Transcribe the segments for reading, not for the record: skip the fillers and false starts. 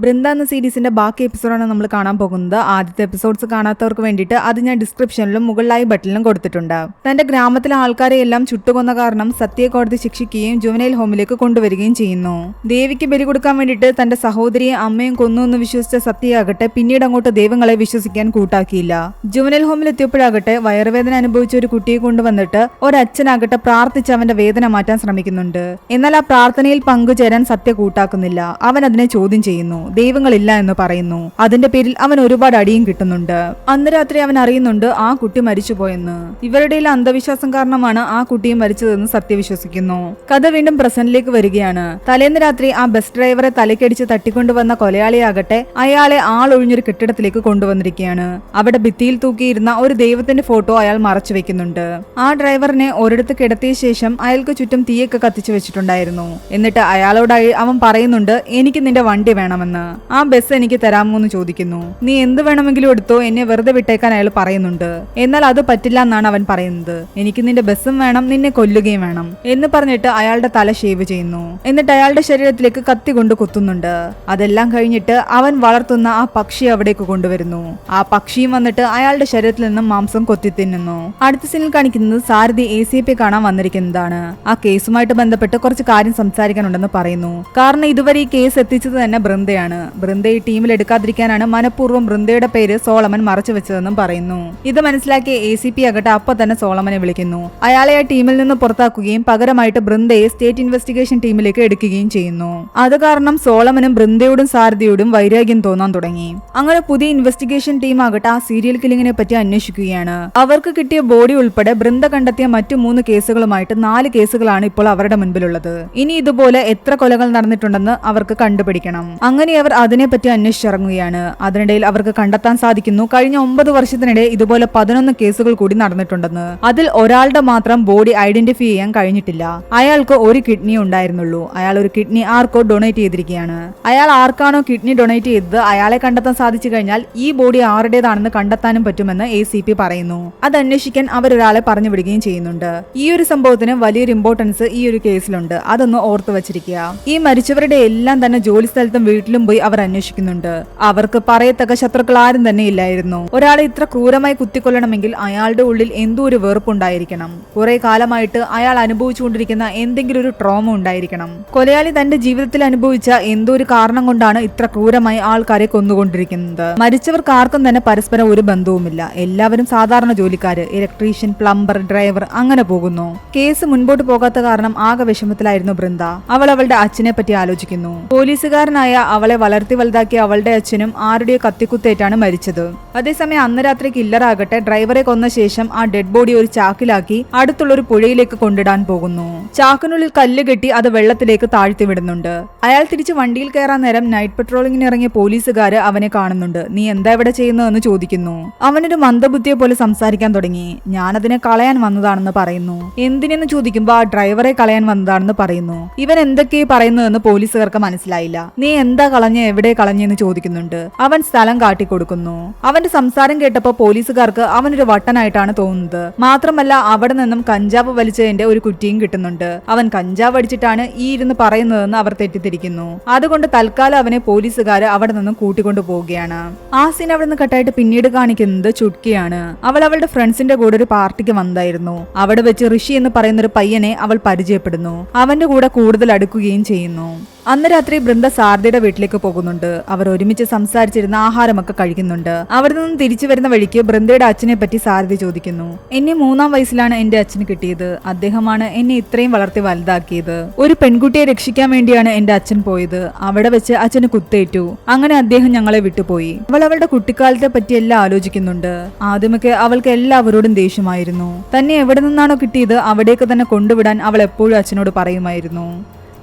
ബൃന്ദ എന്ന സീരീസിന്റെ ബാക്കി എപ്പിസോഡാണ് നമ്മൾ കാണാൻ പോകുന്നത്. ആദ്യത്തെ എപ്പിസോഡ്സ് കാണാത്തവർക്ക് വേണ്ടിയിട്ട് അത് ഞാൻ ഡിസ്ക്രിപ്ഷനിലും മുകളിലായി ബട്ടണിലും കൊടുത്തിട്ടുണ്ട്. തന്റെ ഗ്രാമത്തിലെ ആൾക്കാരെ എല്ലാം ചുട്ടുകൊന്ന കാരണം സത്യയെ കോടതി ശിക്ഷിക്കുകയും ജുവനൈൽ ഹോമിലേക്ക് കൊണ്ടുവരികയും ചെയ്യുന്നു. ദേവിക്ക് ബലി കൊടുക്കാൻ വേണ്ടിയിട്ട് തന്റെ സഹോദരിയെ അമ്മയും കൊന്നു എന്ന് വിശ്വസിച്ച സത്യയാകട്ടെ പിന്നീട് അങ്ങോട്ട് ദൈവങ്ങളെ വിശ്വസിക്കാൻ കൂട്ടാക്കിയില്ല. ജുവനൈൽ ഹോമിലെത്തിയപ്പോഴാകട്ടെ വയറുവേദന അനുഭവിച്ച ഒരു കുട്ടിയെ കൊണ്ടുവന്നിട്ട് ഒരച്ഛനാകട്ടെ പ്രാർത്ഥിച്ച് അവന്റെ വേദന മാറ്റാൻ ശ്രമിക്കുന്നുണ്ട്. എന്നാൽ ആ പ്രാർത്ഥനയിൽ പങ്കുചേരാൻ സത്യ കൂട്ടാക്കുന്നില്ല. അവൻ അതിനെ ചോദ്യം ചെയ്യുന്നു. ദൈവങ്ങളില്ല എന്ന് പറയുന്നു. അതിന്റെ പേരിൽ അവൻ ഒരുപാട് അടിയും കിട്ടുന്നുണ്ട്. അന്ന് രാത്രി അവൻ അറിയുന്നുണ്ട് ആ കുട്ടി മരിച്ചുപോയെന്ന്. ഇവരുടെ അന്ധവിശ്വാസം കാരണമാണ് ആ കുട്ടിയും മരിച്ചതെന്ന് സത്യ വിശ്വസിക്കുന്നു. കഥ വീണ്ടും പ്രസന്റിലേക്ക് വരികയാണ്. തലേന്ന് രാത്രി ആ ബസ് ഡ്രൈവറെ തലക്കടിച്ച് തട്ടിക്കൊണ്ടുവന്ന കൊലയാളിയാകട്ടെ അയാളെ ആളൊഴിഞ്ഞൊരു കെട്ടിടത്തിലേക്ക് കൊണ്ടുവന്നിരിക്കുകയാണ്. അവിടെ ഭിത്തിയിൽ തൂക്കിയിരുന്ന ഒരു ദൈവത്തിന്റെ ഫോട്ടോ അയാൾ മറച്ചു വെക്കുന്നുണ്ട്. ആ ഡ്രൈവറിനെ ഒരിടത്ത് കിടത്തിയ ശേഷം അയാൾക്ക് ചുറ്റും തീയൊക്കെ കത്തിച്ചു വെച്ചിട്ടുണ്ടായിരുന്നു. എന്നിട്ട് അയാളോടായി അവൻ പറയുന്നുണ്ട്, എനിക്ക് നിന്റെ വണ്ടി വേണമെന്ന്. ആ ബസ് എനിക്ക് തരാമോ എന്ന് ചോദിക്കുന്നു. നീ എന്ത് വേണമെങ്കിലും എടുത്തോ, എന്നെ വെറുതെ വിട്ടേക്കാൻ അയാൾ പറയുന്നുണ്ട്. എന്നാൽ അത് പറ്റില്ല എന്നാണ് അവൻ പറയുന്നത്. എനിക്ക് നിന്റെ ബസ്സും വേണം, നിന്നെ കൊല്ലുകയും വേണം എന്ന് പറഞ്ഞിട്ട് അയാളുടെ തല ഷേവ് ചെയ്യുന്നു. എന്നിട്ട് അയാളുടെ ശരീരത്തിലേക്ക് കത്തി കൊണ്ട് കുത്തുന്നുണ്ട്. അതെല്ലാം കഴിഞ്ഞിട്ട് അവൻ വളർത്തുന്ന ആ പക്ഷി അവിടേക്ക് കൊണ്ടുവരുന്നു. ആ പക്ഷിയും വന്നിട്ട് അയാളുടെ ശരീരത്തിൽ നിന്നും മാംസം കൊത്തി തിന്നുന്നു. അടുത്ത സീനിൽ കാണിക്കുന്നത് സാരഥി ACP കാണാൻ വന്നിരിക്കുന്നതാണ്. ആ കേസുമായിട്ട് ബന്ധപ്പെട്ട് കുറച്ച് കാര്യം സംസാരിക്കാനുണ്ടെന്ന് പറയുന്നു. കാരണം ഇതുവരെ ഈ കേസ് എത്തിച്ചത് തന്നെ ബൃന്ദയാണ്. ബൃന്ദയെ ടീമിൽ എടുക്കാതിരിക്കാനാണ് മനഃപൂർവ്വം ബൃന്ദയുടെ പേര് സോളമൻ മറച്ചു വെച്ചതെന്നും പറയുന്നു. ഇത് മനസ്സിലാക്കിയ ACP ആകട്ടെ അപ്പൊ തന്നെ സോളമനെ വിളിക്കുന്നു. അയാളെ ആ ടീമിൽ നിന്ന് പുറത്താക്കുകയും പകരമായിട്ട് ബൃന്ദയെ സ്റ്റേറ്റ് ഇൻവെസ്റ്റിഗേഷൻ ടീമിലേക്ക് എടുക്കുകയും ചെയ്യുന്നു. അത് കാരണം സോളമനും ബൃന്ദയോടും സാരഥിയോടും വൈരാഗ്യം തോന്നാൻ തുടങ്ങി. അങ്ങനെ പുതിയ ഇൻവെസ്റ്റിഗേഷൻ ടീം ആകട്ടെ ആ സീരിയൽ കില്ലിങ്ങിനെ പറ്റി അന്വേഷിക്കുകയാണ്. അവർക്ക് കിട്ടിയ ബോഡി ഉൾപ്പെടെ ബൃന്ദ കണ്ടെത്തിയ മറ്റു 3 കേസുകളുമായിട്ട് 4 കേസുകളാണ് ഇപ്പോൾ അവരുടെ മുൻപിലുള്ളത്. ഇനി ഇതുപോലെ എത്ര കൊലകൾ നടന്നിട്ടുണ്ടെന്ന് അവർക്ക് കണ്ടുപിടിക്കണം. അങ്ങനെ അവർ അതിനെപ്പറ്റി അന്വേഷിച്ചിറങ്ങുകയാണ്. അതിനിടയിൽ അവർക്ക് കണ്ടെത്താൻ സാധിക്കുന്നു കഴിഞ്ഞ 9 വർഷത്തിനിടെ ഇതുപോലെ 11 കേസുകൾ കൂടി നടന്നിട്ടുണ്ടെന്ന്. അതിൽ ഒരാളുടെ മാത്രം ബോഡി ഐഡന്റിഫൈ ചെയ്യാൻ കഴിഞ്ഞിട്ടില്ല. അയാൾക്ക് ഒരു കിഡ്നി ഉണ്ടായിരുന്നുള്ളൂ. അയാൾ ഒരു കിഡ്നി ആർക്കോ ഡൊണേറ്റ് ചെയ്തിരിക്കുകയാണ്. അയാൾ ആർക്കാണോ കിഡ്നി ഡൊണേറ്റ് ചെയ്തത് അയാളെ കണ്ടെത്താൻ സാധിച്ചു കഴിഞ്ഞാൽ ഈ ബോഡി ആരുടേതാണെന്ന് കണ്ടെത്താനും പറ്റുമെന്ന് ACP പറയുന്നു. അത് അന്വേഷിക്കാൻ അവരൊരാളെ പറഞ്ഞു വിടുകയും ചെയ്യുന്നുണ്ട്. ഈ ഒരു സംഭവത്തിന് വലിയൊരു ഇമ്പോർട്ടൻസ് ഈ ഒരു കേസിലുണ്ട്. അതൊന്ന് ഓർത്തു വച്ചിരിക്കുക. ഈ മരിച്ചവരുടെ എല്ലാം തന്നെ ജോലി സ്ഥലത്തും വീട്ടിലും പോയി അവർ അന്വേഷിക്കുന്നുണ്ട്. അവർക്ക് പറയത്തക്ക ശത്രുക്കൾ ആരും തന്നെ ഇല്ലായിരുന്നു. ഒരാളെ ഇത്ര ക്രൂരമായി കുത്തിക്കൊല്ലണമെങ്കിൽ അയാളുടെ ഉള്ളിൽ എന്തോ ഒരു വെറുപ്പുണ്ടായിരിക്കണം. കുറെ കാലമായിട്ട് അയാൾ അനുഭവിച്ചുകൊണ്ടിരിക്കുന്ന എന്തെങ്കിലും ഒരു ട്രോമ ഉണ്ടായിരിക്കണം. കൊലയാളി തന്റെ ജീവിതത്തിൽ അനുഭവിച്ച എന്തോ ഒരു കാരണം കൊണ്ടാണ് ഇത്ര ക്രൂരമായി ആൾക്കാരെ കൊന്നുകൊണ്ടിരിക്കുന്നത്. മരിച്ചവർക്ക് ആർക്കും തന്നെ പരസ്പരം ഒരു ബന്ധവുമില്ല. എല്ലാവരും സാധാരണ ജോലിക്കാര്, ഇലക്ട്രീഷ്യൻ, പ്ലംബർ, ഡ്രൈവർ അങ്ങനെ പോകുന്നു. കേസ് മുൻപോട്ട് പോകാത്ത കാരണം ആകെ വിഷമത്തിലായിരുന്നു ബൃന്ദ. അവൾ അവളുടെ അച്ഛനെ പറ്റി ആലോചിക്കുന്നു. പോലീസുകാരനായ അവളെ വളർത്തി വലുതാക്കിയ അവളുടെ അച്ഛനും ആരുടെയോ കത്തിക്കുത്തേറ്റാണ് മരിച്ചത്. അതേസമയം അന്ന് രാത്രി കില്ലറാകട്ടെ ഡ്രൈവറെ കൊന്ന ശേഷം ആ ഡെഡ് ബോഡി ഒരു ചാക്കിലാക്കി അടുത്തുള്ള ഒരു പുഴയിലേക്ക് കൊണ്ടിടാൻ പോകുന്നു. ചാക്കിനുള്ളിൽ കല്ല് കെട്ടി അത് വെള്ളത്തിലേക്ക് താഴ്ത്തി വിടുന്നുണ്ട്. അയാൾ തിരിച്ച് വണ്ടിയിൽ കയറാൻ നേരം നൈറ്റ് പെട്രോളിങ്ങിന് ഇറങ്ങിയ പോലീസുകാര് അവനെ കാണുന്നുണ്ട്. നീ എന്താ ഇവിടെ ചെയ്യുന്നതെന്ന് ചോദിക്കുന്നു. അവനൊരു മന്ദബുദ്ധിയെ പോലെ സംസാരിക്കാൻ തുടങ്ങി. ഞാനതിനെ കളയാൻ വന്നതാണെന്ന് പറയുന്നു. എന്തിനെന്ന് ചോദിക്കുമ്പോ ആ ഡ്രൈവറെ കളയാൻ വന്നതാണെന്ന് പറയുന്നു. ഇവൻ എന്തൊക്കെയാ പറയുന്നതെന്ന് പോലീസുകാർക്ക് മനസ്സിലായില്ല. നീ എന്താ കളഞ്ഞ, എവിടെ കളഞ്ഞെന്ന് ചോദിക്കുന്നുണ്ട്. അവൻ സ്ഥലം കാട്ടിക്കൊടുക്കുന്നു. അവന്റെ സംസാരം കേട്ടപ്പോ പോലീസുകാർക്ക് അവനൊരു വട്ടനായിട്ടാണ് തോന്നുന്നത്. മാത്രമല്ല അവിടെ നിന്നും കഞ്ചാവ് വലിച്ചതിന്റെ ഒരു കുറ്റിയും കിട്ടുന്നുണ്ട്. അവൻ കഞ്ചാവ് അടിച്ചിട്ടാണ് ഈ ഇരുന്ന് പറയുന്നതെന്ന് അവർ തെറ്റിദ്ധരിക്കുന്നു. അതുകൊണ്ട് തൽക്കാലം അവനെ പോലീസുകാര് അവിടെ നിന്നും കൂട്ടിക്കൊണ്ടു പോവുകയാണ്. ആ സീൻ അവിടെ നിന്ന് കട്ടായിട്ട് പിന്നീട് കാണിക്കുന്നത് ചുട്കിയാണ്. അവൾ അവളുടെ ഫ്രണ്ട്സിന്റെ കൂടെ ഒരു പാർട്ടിക്ക് വന്നായിരുന്നു. അവിടെ വെച്ച് ഋഷി എന്ന് പറയുന്ന ഒരു പയ്യനെ അവൾ പരിചയപ്പെടുന്നു. അവന്റെ കൂടെ കൂടുതൽ അടുക്കുകയും ചെയ്യുന്നു. അന്ന് രാത്രി ബൃന്ദ സാരഥിയുടെ വീട്ടിലേക്ക് പോകുന്നുണ്ട്. അവർ ഒരുമിച്ച് സംസാരിച്ചിരുന്ന ആഹാരമൊക്കെ കഴിക്കുന്നുണ്ട്. അവിടെ നിന്നും തിരിച്ചു വരുന്ന വഴിക്ക് ബൃന്ദയുടെ അച്ഛനെ പറ്റി സാരഥി ചോദിക്കുന്നു. എന്നെ 3-ാം വയസ്സിലാണ് എന്റെ അച്ഛന് കിട്ടിയത്. അദ്ദേഹമാണ് എന്നെ ഇത്രയും വളർത്തി വലുതാക്കിയത്. ഒരു പെൺകുട്ടിയെ രക്ഷിക്കാൻ വേണ്ടിയാണ് എന്റെ അച്ഛൻ പോയത്. അവിടെ വെച്ച് അച്ഛന് കുത്തേറ്റു. അങ്ങനെ അദ്ദേഹം ഞങ്ങളെ വിട്ടുപോയി. അവൾ അവളുടെ കുട്ടിക്കാലത്തെ പറ്റി എല്ലാം ആലോചിക്കുന്നുണ്ട്. ആദ്യമൊക്കെ അവൾക്ക് എല്ലാവരോടും ദേഷ്യമായിരുന്നു. തന്നെ എവിടെ നിന്നാണോ കിട്ടിയത് അവിടേക്ക് തന്നെ കൊണ്ടുവിടാൻ അവൾ എപ്പോഴും അച്ഛനോട് പറയുമായിരുന്നു.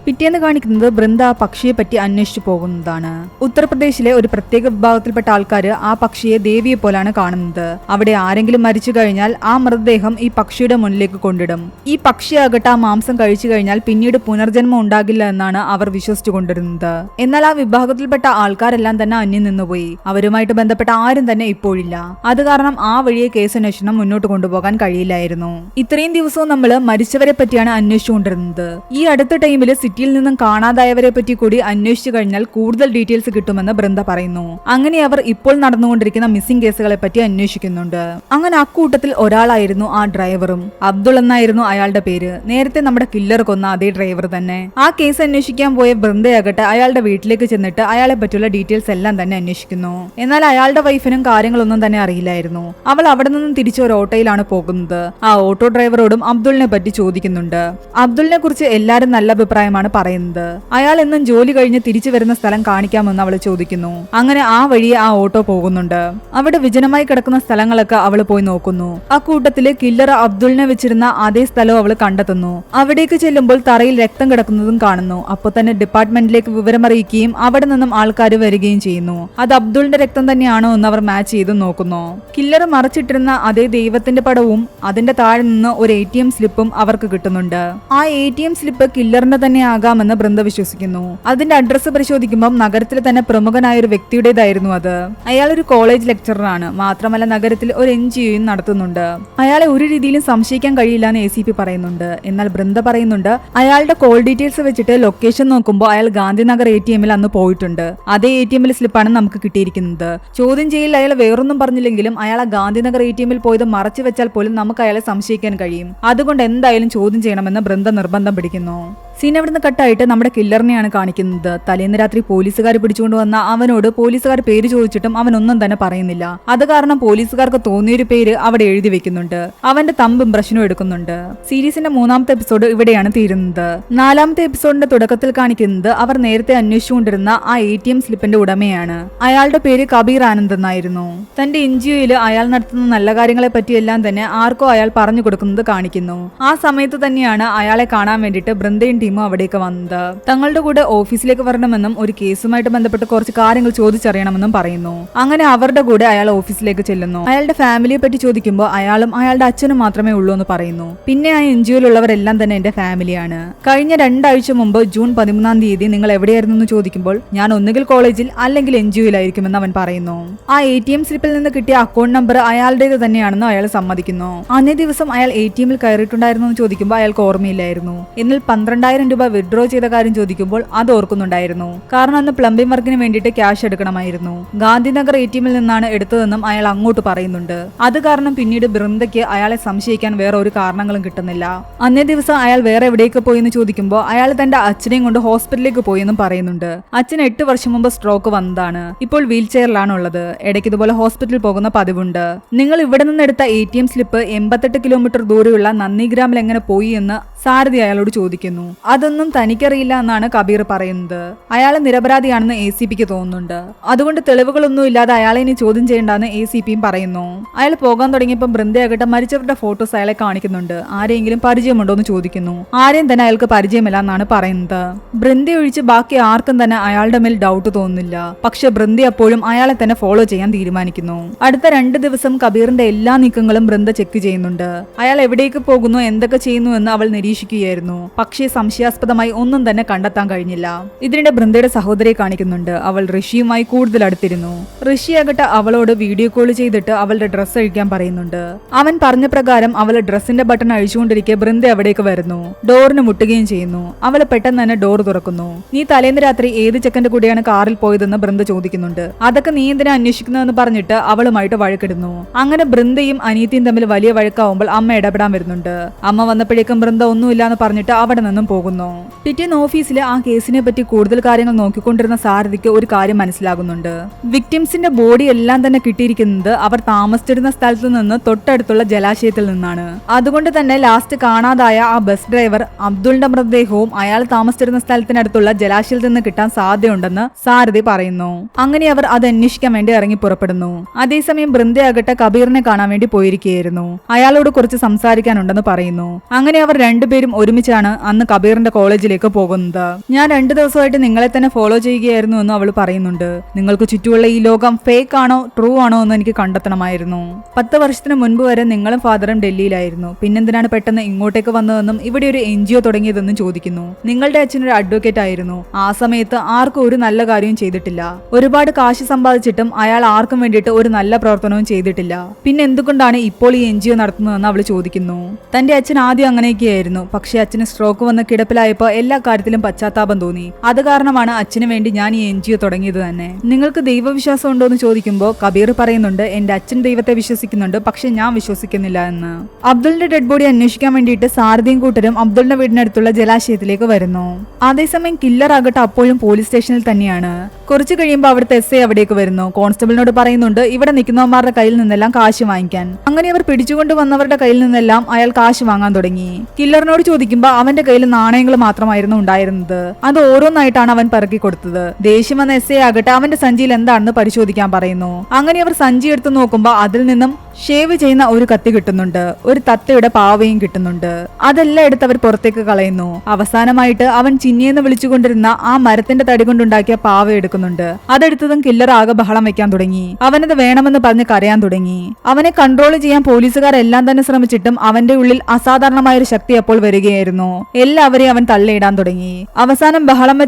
പിറ്റേന്ന് കാണിക്കുന്നത് ബൃന്ദ ആ പക്ഷിയെ പറ്റി അന്വേഷിച്ചു പോകുന്നതാണ്. ഉത്തർപ്രദേശിലെ ഒരു പ്രത്യേക വിഭാഗത്തിൽപ്പെട്ട ആൾക്കാർ ആ പക്ഷിയെ ദേവിയെ പോലാണ് കാണുന്നത്. അവിടെ ആരെങ്കിലും മരിച്ചു കഴിഞ്ഞാൽ ആ മൃതദേഹം ഈ പക്ഷിയുടെ മുന്നിലേക്ക് കൊണ്ടിടും. ഈ പക്ഷിയാകട്ടെ ആ മാംസം കഴിച്ചു കഴിഞ്ഞാൽ പിന്നീട് പുനർജന്മം ഉണ്ടാകില്ല എന്നാണ് അവർ വിശ്വസിച്ചു കൊണ്ടിരുന്നത്. എന്നാൽ ആ വിഭാഗത്തിൽപ്പെട്ട ആൾക്കാരെല്ലാം തന്നെ അന്യം നിന്നുപോയി. അവരുമായിട്ട് ബന്ധപ്പെട്ട ആരും തന്നെ ഇപ്പോഴില്ല. അത് കാരണം ആ വഴിയെ കേസന്വേഷണം മുന്നോട്ട് കൊണ്ടുപോകാൻ കഴിയില്ലായിരുന്നു. ഇത്രയും ദിവസവും നമ്മൾ മരിച്ചവരെ പറ്റിയാണ് അന്വേഷിച്ചുകൊണ്ടിരുന്നത്. ഈ അടുത്ത ടൈമിൽ സിറ്റിയിൽ നിന്നും കാണാതായവരെ പറ്റി കൂടി അന്വേഷിച്ചു കഴിഞ്ഞാൽ കൂടുതൽ ഡീറ്റെയിൽസ് കിട്ടുമെന്ന് ബൃന്ദ പറയുന്നു. അങ്ങനെ അവർ ഇപ്പോൾ നടന്നുകൊണ്ടിരിക്കുന്ന മിസ്സിംഗ് കേസുകളെ പറ്റി അന്വേഷിക്കുന്നുണ്ട്. അങ്ങനെ അക്കൂട്ടത്തിൽ ഒരാളായിരുന്നു ആ ഡ്രൈവറും. അബ്ദുൾ എന്നായിരുന്നു അയാളുടെ പേര്. നേരത്തെ നമ്മുടെ കില്ലർ കൊന്ന അതേ ഡ്രൈവർ തന്നെ. ആ കേസ് അന്വേഷിക്കാൻ പോയ ബൃന്ദയാകട്ടെ അയാളുടെ വീട്ടിലേക്ക് ചെന്നിട്ട് അയാളെ പറ്റിയുള്ള ഡീറ്റെയിൽസ് എല്ലാം തന്നെ അന്വേഷിക്കുന്നു. എന്നാൽ അയാളുടെ വൈഫിനും കാര്യങ്ങളൊന്നും തന്നെ അറിയില്ലായിരുന്നു. അവൾ അവിടെ നിന്നും തിരിച്ച് ഒരു ഓട്ടോയിലാണ് പോകുന്നത്. ആ ഓട്ടോ ഡ്രൈവറോടും അബ്ദുളിനെ പറ്റി ചോദിക്കുന്നുണ്ട്. അബ്ദുളിനെ കുറിച്ച് എല്ലാരും നല്ല അഭിപ്രായമാണ് പറയുന്നത്. അയാൾ എന്നും ജോലി കഴിഞ്ഞ് തിരിച്ചു വരുന്ന സ്ഥലം കാണിക്കാമെന്ന് അവൾ ചോദിക്കുന്നു. അങ്ങനെ ആ വഴിയെ ആ ഓട്ടോ പോകുന്നുണ്ട്. അവിടെ വിജനമായി കിടക്കുന്ന സ്ഥലങ്ങളൊക്കെ അവൾ പോയി നോക്കുന്നു. ആ കൂട്ടത്തില് കില്ലർ അബ്ദുളിനെ വെച്ചിരുന്ന അതേ സ്ഥലവും അവൾ കണ്ടെത്തുന്നു. അവിടേക്ക് ചെല്ലുമ്പോൾ തറയിൽ രക്തം കിടക്കുന്നതും കാണുന്നു. അപ്പോൾ തന്നെ ഡിപ്പാർട്ട്മെന്റിലേക്ക് വിവരമറിയിക്കുകയും അവിടെ നിന്നും ആൾക്കാർ വരികയും ചെയ്യുന്നു. അത് അബ്ദുളിന്റെ രക്തം തന്നെയാണോ എന്ന് അവർ മാച്ച് ചെയ്ത് നോക്കുന്നു. കില്ലർ മറച്ചിട്ടിരുന്ന അതേ ദൈവത്തിന്റെ പടവും അതിന്റെ താഴെ നിന്ന് ഒരു ATM സ്ലിപ്പും അവർക്ക് കിട്ടുന്നുണ്ട്. ആ ATM സ്ലിപ്പ് കില്ലറിന്റെ തന്നെ ആകാമെന്ന് ബൃന്ദ വിശ്വസിക്കുന്നു. അതിന്റെ അഡ്രസ്സ് പരിശോധിക്കുമ്പോൾ നഗരത്തിലെ തന്നെ പ്രമുഖനായ ഒരു വ്യക്തിയുടേതായിരുന്നു അത്. അയാൾ ഒരു കോളേജ് ലെക്ചററാണ്. മാത്രമല്ല നഗരത്തിൽ ഒരു NGOയും നടത്തുന്നുണ്ട്. അയാളെ ഒരു രീതിയിലും സംശയിക്കാൻ കഴിയില്ല എന്ന് ACP പറയുന്നുണ്ട്. എന്നാൽ ബൃന്ദ പറയുന്നുണ്ട് അയാളുടെ കോൾ ഡീറ്റെയിൽസ് വെച്ചിട്ട് ലൊക്കേഷൻ നോക്കുമ്പോൾ അയാൾ ഗാന്ധിനഗർ ATMൽ അന്ന് പോയിട്ടുണ്ട്. അതേ ATMൽ സ്ലിപ്പാണ് നമുക്ക് കിട്ടിയിരിക്കുന്നത്. ചോദ്യം ചെയ്യൽ അയാൾ വേറൊന്നും പറഞ്ഞില്ലെങ്കിലും അയാൾ ഗാന്ധിനഗർ ATMൽ പോയത് മറച്ചു വെച്ചാൽ പോലും നമുക്ക് അയാളെ സംശയിക്കാൻ കഴിയും. അതുകൊണ്ട് എന്തായാലും ചോദ്യം ചെയ്യണമെന്ന് ബൃന്ദ നിർബന്ധം പിടിക്കുന്നു. സീൻ അവിടുന്ന് കട്ടായിട്ട് നമ്മുടെ കില്ലറിനെയാണ് കാണിക്കുന്നത്. തലേന്ന് രാത്രി പോലീസുകാർ പിടിച്ചുകൊണ്ട് വന്ന അവനോട് പോലീസുകാർ പേര് ചോദിച്ചിട്ടും അവനൊന്നും തന്നെ പറയുന്നില്ല. അത് കാരണം പോലീസുകാർക്ക് തോന്നിയൊരു പേര് അവിടെ എഴുതി വെക്കുന്നുണ്ട്. അവന്റെ തമ്പ് ഇംപ്രഷനും എടുക്കുന്നുണ്ട്. സീരീസിന്റെ 3ാമത്തെ എപ്പിസോഡ് ഇവിടെയാണ് തീരുന്നത്. 4ാമത്തെ എപ്പിസോഡിന്റെ തുടക്കത്തിൽ കാണിക്കുന്നത് അവർ നേരത്തെ അന്വേഷിച്ചുകൊണ്ടിരുന്ന ആ ATM സ്ലിപ്പിന്റെ ഉടമയാണ്. അയാളുടെ പേര് കബീർ ആനന്ദ് എന്നായിരുന്നു. തന്റെ NGOയിൽ അയാൾ നടത്തുന്ന നല്ല കാര്യങ്ങളെ പറ്റിയെല്ലാം തന്നെ ആർക്കോ അയാൾ പറഞ്ഞു കൊടുക്കുന്നത് കാണിക്കുന്നു. ആ സമയത്ത് തന്നെയാണ് അയാളെ കാണാൻ വേണ്ടിയിട്ട് ബൃന്ദയും ടീമും അവിടേക്ക് വന്നത്. തങ്ങളുടെ കൂടെ ഓഫീസിലേക്ക് വരണമെന്നും ഒരു കേസുമായിട്ട് ബന്ധപ്പെട്ട് കുറച്ച് കാര്യങ്ങൾ ചോദിച്ചറിയണമെന്നും പറയുന്നു. അങ്ങനെ അവരുടെ കൂടെ അയാൾ ഓഫീസിലേക്ക് ചെല്ലുന്നു. അയാളുടെ ഫാമിലിയെ പറ്റി ചോദിക്കുമ്പോൾ അയാളും അയാളുടെ അച്ഛനും മാത്രമേ ഉള്ളൂ എന്ന് പറയുന്നു. പിന്നെ ആ NGOയിലുള്ളവരെല്ലാം തന്നെ എന്റെ ഫാമിലിയാണ്. കഴിഞ്ഞ 2 ആഴ്ച മുമ്പ് ജൂൺ 13-ാം തീയതി നിങ്ങൾ എവിടെയായിരുന്നു എന്ന് ചോദിക്കുമ്പോൾ ഞാൻ ഒന്നുകിൽ കോളേജിൽ അല്ലെങ്കിൽ NGOയിലായിരിക്കുമെന്ന് അവൻ പറയുന്നു. ആ ATM സ്ലിപ്പിൽ നിന്ന് കിട്ടിയ അക്കൗണ്ട് നമ്പർ അയാളുടേത് തന്നെയാണെന്ന് അയാൾ സമ്മതിക്കുന്നു. അന്നേ ദിവസം അയാൾ ATMൽ കയറിയിട്ടുണ്ടായിരുന്നു എന്ന് ചോദിക്കുമ്പോൾ അയാൾക്ക് ഓർമ്മയില്ലായിരുന്നു. എന്നാൽ 12,000 രൂപ വിഡ്രോ ചെയ്ത കാര്യം ചോദിക്കുമ്പോൾ അത് ഓർക്കുന്നുണ്ടായിരുന്നു. കാരണം അന്ന് പ്ലംബിംഗ് വർക്കിന് വേണ്ടിയിട്ട് ക്യാഷ് എടുക്കണമായിരുന്നു. ഗാന്ധിനഗർ ATMൽ നിന്നാണ് എടുത്തതെന്നും അയാൾ അങ്ങോട്ട് പറയുന്നുണ്ട്. അത് കാരണം പിന്നീട് ബൃന്ദയ്ക്ക് അയാളെ സംശയിക്കാൻ വേറെ ഒരു കാരണങ്ങളും കിട്ടുന്നില്ല. അന്നേ ദിവസം അയാൾ വേറെ എവിടേക്ക് പോയി എന്ന് ചോദിക്കുമ്പോൾ അയാൾ തന്റെ അച്ഛനെയും കൊണ്ട് ഹോസ്പിറ്റലിലേക്ക് പോയി എന്നും പറയുന്നുണ്ട്. അച്ഛൻ 8 വർഷം മുമ്പ് സ്ട്രോക്ക് വന്നതാണ്. ഇപ്പോൾ വീൽ ചെയറിലാണ് ഉള്ളത്. ഇടയ്ക്ക് ഇതുപോലെ ഹോസ്പിറ്റലിൽ പോകുന്ന പതിവുണ്ട്. നിങ്ങൾ ഇവിടെ നിന്ന് എടുത്ത ATM സ്ലിപ്പ് 88 കിലോമീറ്റർ ദൂരെയുള്ള നന്ദിഗ്രാമിൽ എങ്ങനെ പോയി എന്ന് സാരഥി അയാളോട് ചോദിക്കുന്നു. അതൊന്നും തനിക്കറിയില്ല എന്നാണ് കബീർ പറയുന്നത്. അയാൾ നിരപരാധിയാണെന്ന് ACPക്ക് തോന്നുന്നുണ്ട്. അതുകൊണ്ട് തെളിവുകളൊന്നും ഇല്ലാതെ അയാളെ ഇനി ചോദ്യം ചെയ്യേണ്ടെന്ന് ACPയും പറയുന്നു. അയാൾ പോകാൻ തുടങ്ങിയപ്പോൾ ബൃന്ദയാകട്ടെ മരിച്ചവരുടെ ഫോട്ടോസ് അയാളെ കാണിക്കുന്നുണ്ട്. ആരെങ്കിലും പരിചയമുണ്ടോ എന്ന് ചോദിക്കുന്നു. ആരെയും തന്നെ അയാൾക്ക് പരിചയമില്ല എന്നാണ് പറയുന്നത്. ബൃന്ദ ഒഴിച്ച് ബാക്കി ആർക്കും തന്നെ അയാളുടെ മേൽ ഡൗട്ട് തോന്നുന്നില്ല. പക്ഷെ ബൃന്ദ അപ്പോഴും അയാളെ തന്നെ ഫോളോ ചെയ്യാൻ തീരുമാനിക്കുന്നു. അടുത്ത 2 ദിവസം കബീറിന്റെ എല്ലാ നീക്കങ്ങളും ബൃന്ദ ചെക്ക് ചെയ്യുന്നുണ്ട്. അയാൾ എവിടേക്ക് പോകുന്നു, എന്തൊക്കെ ചെയ്യുന്നു എന്ന് അവൾ നിരീക്ഷിക്കുകയായിരുന്നു. പക്ഷേ സംശയാസ്പദമായി ഒന്നും തന്നെ കണ്ടെത്താൻ കഴിഞ്ഞില്ല. ഇതിനിടെ ബൃന്ദയുടെ സഹോദരിയെ കാണിക്കുന്നുണ്ട്. അവൾ ഋഷിയുമായി കൂടുതൽ അടുത്തിരുന്നു. ഋഷിയാകട്ടെ അവളോട് വീഡിയോ കോൾ ചെയ്തിട്ട് അവളുടെ ഡ്രസ്സ് അഴിക്കാൻ പറയുന്നുണ്ട്. അവൻ പറഞ്ഞ പ്രകാരം അവൾ ഡ്രസ്സിന്റെ ബട്ടൺ അഴിച്ചുകൊണ്ടിരിക്കെ ബൃന്ദ അവിടേക്ക് വരുന്നു. ഡോറിന് മുട്ടുകയും ചെയ്യുന്നു. അവൾ പെട്ടെന്ന് തന്നെ ഡോർ തുറക്കുന്നു. നീ തലേന്ന് രാത്രി ഏത് ചെക്കന്റെ കൂടെയാണ് കാറിൽ പോയതെന്ന് ബൃന്ദ ചോദിക്കുന്നുണ്ട്. അതൊക്കെ നീ എന്തിനാ അന്വേഷിക്കുന്നതെന്ന് പറഞ്ഞിട്ട് അവളുമായിട്ട് വഴക്കിടുന്നു. അങ്ങനെ ബൃന്ദയും അനിയത്തിയും തമ്മിൽ വലിയ വഴക്കാവുമ്പോൾ അമ്മ ഇടപെടാൻ വരുന്നുണ്ട്. അമ്മ വന്നപ്പോഴേക്കും ബൃന്ദ ഒന്നുമില്ലാന്ന് പറഞ്ഞിട്ട് അവിടെ നിന്നും പോകുന്നു. പിറ്റേന്ന് ഓഫീസിൽ ആ കേസിനെ പറ്റി കൂടുതൽ കാര്യങ്ങൾ നോക്കിക്കൊണ്ടിരുന്ന സാരഥിക്ക് ഒരു കാര്യം മനസ്സിലാകുന്നുണ്ട്. വിക്ടിംസിന്റെ ബോഡി എല്ലാം തന്നെ കിട്ടിയിരിക്കുന്നത് അവർ താമസിച്ചിരുന്ന സ്ഥലത്ത് നിന്ന് തൊട്ടടുത്തുള്ള ജലാശയത്തിൽ നിന്നാണ്. അതുകൊണ്ട് തന്നെ ലാസ്റ്റ് കാണാതായ ആ ബസ് ഡ്രൈവർ അബ്ദുളിന്റെ മൃതദേഹവും അയാൾ താമസിച്ചിരുന്ന സ്ഥലത്തിനടുത്തുള്ള ജലാശയത്തിൽ നിന്ന് കിട്ടാൻ സാധ്യതയുണ്ടെന്ന് സാരഥി പറയുന്നു. അങ്ങനെ അവർ അത് അന്വേഷിക്കാൻ വേണ്ടി ഇറങ്ങി പുറപ്പെടുന്നു. അതേസമയം ബൃന്ദയാകട്ടെ കബീറിനെ കാണാൻ വേണ്ടി പോയിരിക്കുകയായിരുന്നു. അയാളോട് കുറച്ച് സംസാരിക്കാനുണ്ടെന്ന് പറയുന്നു. അങ്ങനെ അവർ രണ്ടുപേരും ഒരുമിച്ചാണ് അന്ന് കബീറിന്റെ കോളേജിലേക്ക് പോകുന്നത്. ഞാൻ 2 ദിവസമായിട്ട് നിങ്ങളെ തന്നെ ഫോളോ ചെയ്യുകയായിരുന്നു എന്ന് അവൾ പറയുന്നുണ്ട്. നിങ്ങൾക്ക് ചുറ്റുമുള്ള ഈ ലോകം ഫേക്ക് ആണോ ട്രൂ ആണോ എന്ന് എനിക്ക് കണ്ടെത്തണമായിരുന്നു. 10 വർഷത്തിന് മുൻപ് വരെ നിങ്ങളും ഫാദറും ഡൽഹിയിലായിരുന്നു. പിന്നെന്തിനാണ് പെട്ടെന്ന് ഇങ്ങോട്ടേക്ക് വന്നതെന്നും ഇവിടെ ഒരു NGO തുടങ്ങിയതെന്നും ചോദിക്കുന്നു. നിങ്ങളുടെ അച്ഛനൊരു അഡ്വക്കേറ്റ് ആയിരുന്നു. ആ സമയത്ത് ആർക്കും ഒരു നല്ല കാര്യവും ചെയ്തിട്ടില്ല. ഒരുപാട് കാശ് സമ്പാദിച്ചിട്ടും അയാൾ ആർക്കും വേണ്ടിയിട്ട് ഒരു നല്ല പ്രവർത്തനവും ചെയ്തിട്ടില്ല. പിന്നെ എന്തുകൊണ്ടാണ് ഇപ്പോൾ ഈ NGO നടത്തുന്നതെന്ന് അവൾ ചോദിക്കുന്നു. തന്റെ അച്ഛൻ ആദ്യം അങ്ങനെയൊക്കെയായിരുന്നു. പക്ഷെ അച്ഛന് സ്ട്രോക്ക് വന്ന് കിടപ്പിലായപ്പോ എല്ലാ കാര്യത്തിലും പശ്ചാത്താപം തോന്നി. അത് കാരണമാണ് അച്ഛന് വേണ്ടി ഞാൻ ഈ NGO തുടങ്ങിയത് തന്നെ. നിങ്ങൾക്ക് ദൈവവിശ്വാസം ഉണ്ടോ എന്ന് ചോദിക്കുമ്പോൾ കബീർ പറയുന്നുണ്ട്, എന്റെ അച്ഛൻ ദൈവത്തെ വിശ്വസിക്കുന്നുണ്ട്, പക്ഷെ ഞാൻ വിശ്വസിക്കുന്നില്ല എന്ന്. അബ്ദുളിന്റെ ഡെഡ് ബോഡി അന്വേഷിക്കാൻ വേണ്ടിയിട്ട് സാരഥിയും കൂട്ടരും അബ്ദുളിന്റെ വീടിനടുത്തുള്ള ജലാശയത്തിലേക്ക് വരുന്നു. അതേസമയം കില്ലർ ആകട്ടെ അപ്പോഴും പോലീസ് സ്റ്റേഷനിൽ തന്നെയാണ്. കുറച്ചു കഴിയുമ്പോൾ അവിടുത്തെ SI അവിടേക്ക് വരുന്നു. കോൺസ്റ്റബിളിനോട് പറയുന്നുണ്ട് ഇവിടെ നിൽക്കുന്നവന്മാരുടെ കയ്യിൽ നിന്നെല്ലാം കാശ് വാങ്ങിക്കാൻ. അങ്ങനെ അവർ പിടിച്ചുകൊണ്ട് വന്നവരുടെ കയ്യിൽ നിന്നെല്ലാം അയാൾ കാശ് വാങ്ങാൻ തുടങ്ങി. കില്ലറിനോട് ചോദിക്കുമ്പോൾ അവന്റെ കയ്യിൽ നാണയങ്ങൾ മാത്രമായിരുന്നു ഉണ്ടായിരുന്നത്. അത് ഓരോന്നായിട്ടാണ് അവൻ പെറുക്കി കൊടുത്തത്. ദേഷ്യം വന്ന SI ആകട്ടെ അവന്റെ സഞ്ചിയിൽ എന്താണെന്ന് പരിശോധിക്കാൻ പറയുന്നു. അങ്ങനെ അവർ സഞ്ചി എടുത്ത് നോക്കുമ്പോൾ അതിൽ നിന്നും ഷേവ് ചെയ്യുന്ന ഒരു കത്തി കിട്ടുന്നുണ്ട്, ഒരു തത്തയുടെ പാവയും കിട്ടുന്നുണ്ട്. അതെല്ലാം എടുത്ത് അവർ പുറത്തേക്ക് കളയുന്നു. അവസാനമായിട്ട് അവൻ ചിന്നിയെന്ന് വിളിച്ചുകൊണ്ടിരുന്ന ആ മരത്തിന്റെ തടി കൊണ്ടുണ്ടാക്കിയ പാവ എടുക്കുന്നുണ്ട്. അതെടുത്തതും കില്ലർ ആകെ ബഹളം വെക്കാൻ തുടങ്ങി. അവനത് വേണമെന്ന് പറഞ്ഞ് കരയാൻ തുടങ്ങി. അവനെ കൺട്രോൾ ചെയ്യാൻ പോലീസുകാരെല്ലാം തന്നെ ശ്രമിച്ചിട്ടും അവന്റെ ഉള്ളിൽ അസാധാരണമായ ഒരു ശക്തി അപ്പോൾ വരികയായിരുന്നു. എല്ലാവരെയും അവൻ തള്ളിയിടാൻ തുടങ്ങി. അവസാനം ബഹളം